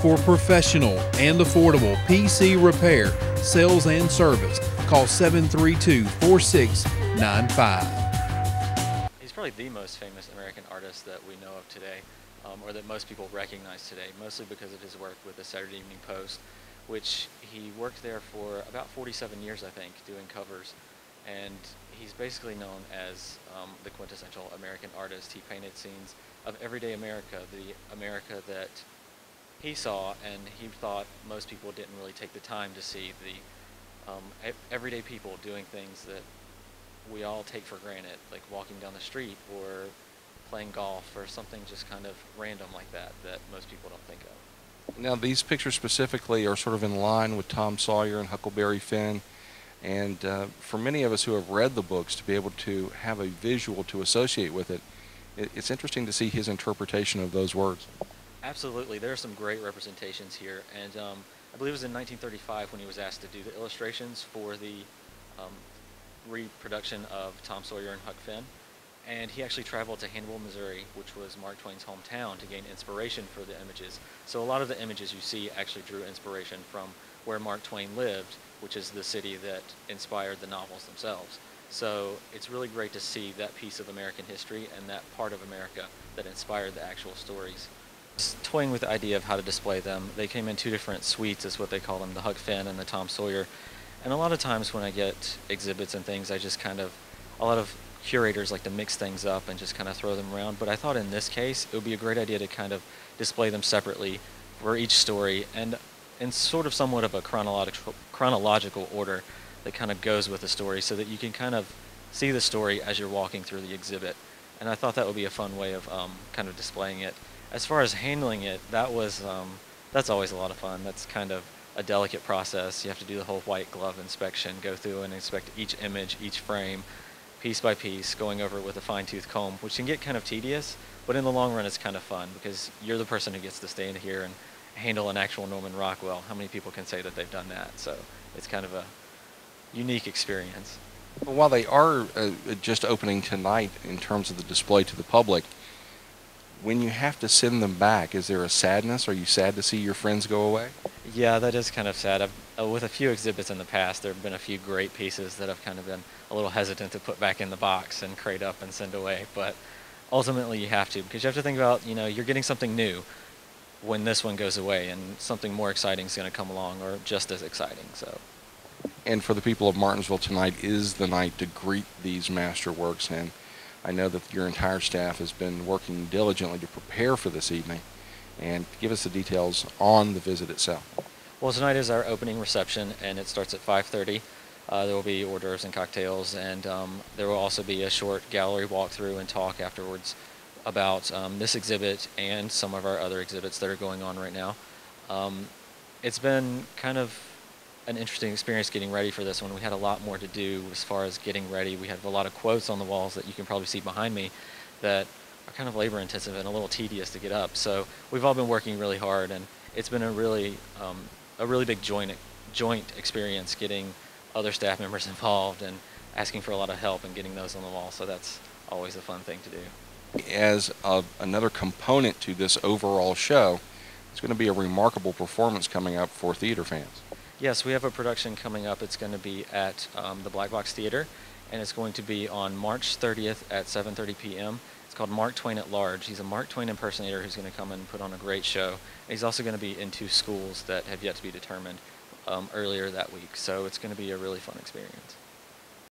for professional and affordable PC repair, sales, and service. Call 732-4695. He's probably the most famous American artist that we know of today, or that most people recognize today, mostly because of his work with the Saturday Evening Post, which he worked there for about 47 years, I think, doing covers. And he's basically known as the quintessential American artist. He painted scenes of everyday America, the America that he saw, and he thought most people didn't really take the time to see the everyday people doing things that we all take for granted, like walking down the street or playing golf or something just kind of random like that most people don't think of. Now, these pictures specifically are sort of in line with Tom Sawyer and Huckleberry Finn, and for many of us who have read the books, to be able to have a visual to associate with it, it's interesting to see his interpretation of those words. Absolutely. There are some great representations here, and I believe it was in 1935 when he was asked to do the illustrations for the reproduction of Tom Sawyer and Huck Finn. And he actually traveled to Hannibal, Missouri, which was Mark Twain's hometown, to gain inspiration for the images. So a lot of the images you see actually drew inspiration from where Mark Twain lived, which is the city that inspired the novels themselves. So it's really great to see that piece of American history and that part of America that inspired the actual stories. Toying with the idea of how to display them, they came in two different suites, is what they call them, the Huck Finn and the Tom Sawyer. And a lot of times when I get exhibits and things, I just kind of, a lot of curators like to mix things up and just kind of throw them around, but I thought in this case it would be a great idea to kind of display them separately for each story and in sort of somewhat of a chronological order that kind of goes with the story, so that you can kind of see the story as you're walking through the exhibit. And I thought that would be a fun way of kind of displaying it. As far as handling it, that's always a lot of fun. That's kind of a delicate process. You have to do the whole white glove inspection, go through and inspect each image, each frame, piece by piece, going over it with a fine-tooth comb, which can get kind of tedious, but in the long run it's kind of fun because you're the person who gets to stand here and handle an actual Norman Rockwell. How many people can say that they've done that? So it's kind of a unique experience. While they are just opening tonight in terms of the display to the public, when you have to send them back, is there a sadness? Are you sad to see your friends go away? Yeah, that is kind of sad. With a few exhibits in the past, there have been a few great pieces that I've kind of been a little hesitant to put back in the box and crate up and send away. But ultimately you have to, because you have to think about, you're getting something new when this one goes away, and something more exciting is going to come along, or just as exciting. So. And for the people of Martinsville, tonight is the night to greet these masterworks, and I know that your entire staff has been working diligently to prepare for this evening. And give us the details on the visit itself. Well, tonight is our opening reception, and it starts at 5:30. There will be hors d'oeuvres and cocktails, and there will also be a short gallery walkthrough and talk afterwards about this exhibit and some of our other exhibits that are going on right now. It's been kind of an interesting experience getting ready for this one. We had a lot more to do as far as getting ready. We have a lot of quotes on the walls that you can probably see behind me that are kind of labor intensive and a little tedious to get up. So we've all been working really hard, and it's been a really big joint experience getting other staff members involved and asking for a lot of help and getting those on the wall. So that's always a fun thing to do. As another component to this overall show, it's going to be a remarkable performance coming up for theater fans. Yes, we have a production coming up. It's going to be at the Black Box Theater, and it's going to be on March 30th at 7:30 p.m. It's called Mark Twain at Large. He's a Mark Twain impersonator who's going to come and put on a great show. And he's also going to be in two schools that have yet to be determined earlier that week. So it's going to be a really fun experience.